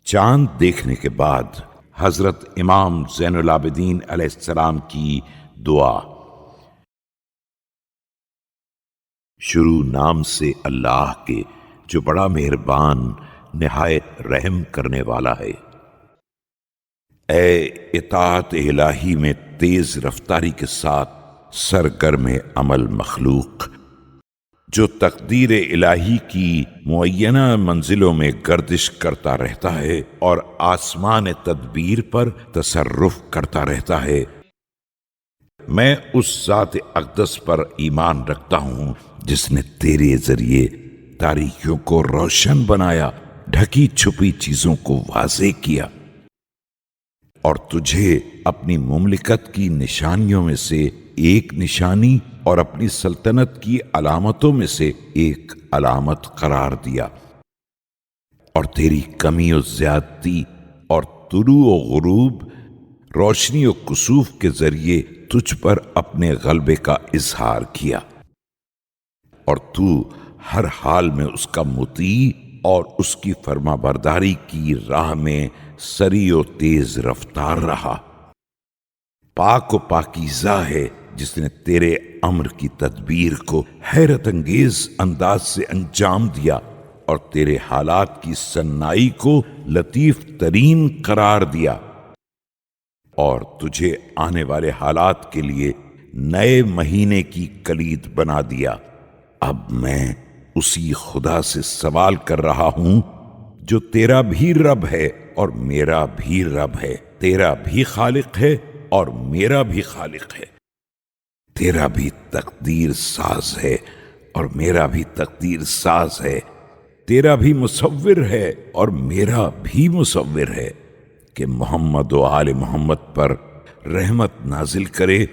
چاند دیکھنے کے بعد حضرت امام زین العابدین علیہ السلام کی دعا۔ شروع نام سے اللہ کے جو بڑا مہربان نہایت رحم کرنے والا ہے۔ اے اطاعت الہی میں تیز رفتاری کے ساتھ سرگرم عمل مخلوق، جو تقدیر الہی کی معینہ منزلوں میں گردش کرتا رہتا ہے اور آسمان تدبیر پر تصرف کرتا رہتا ہے، میں اس ذات اقدس پر ایمان رکھتا ہوں جس نے تیرے ذریعے تاریکیوں کو روشن بنایا، ڈھکی چھپی چیزوں کو واضح کیا، اور تجھے اپنی مملکت کی نشانیوں میں سے ایک نشانی اور اپنی سلطنت کی علامتوں میں سے ایک علامت قرار دیا، اور تیری کمی و زیادتی اور طلوع و غروب، روشنی و کسوف کے ذریعے تجھ پر اپنے غلبے کا اظہار کیا، اور تو ہر حال میں اس کا مطیع اور اس کی فرما برداری کی راہ میں سری و تیز رفتار رہا۔ پاک و پاکیزہ ہے جس نے تیرے امر کی تدبیر کو حیرت انگیز انداز سے انجام دیا اور تیرے حالات کی سنائی کو لطیف ترین قرار دیا، اور تجھے آنے والے حالات کے لیے نئے مہینے کی کلید بنا دیا۔ اب میں اسی خدا سے سوال کر رہا ہوں جو تیرا بھی رب ہے اور میرا بھی رب ہے، تیرا بھی خالق ہے اور میرا بھی خالق ہے، تیرا بھی تقدیر ساز ہے اور میرا بھی تقدیر ساز ہے، تیرا بھی مصور ہے اور میرا بھی مصور ہے، کہ محمد و آل محمد پر رحمت نازل کرے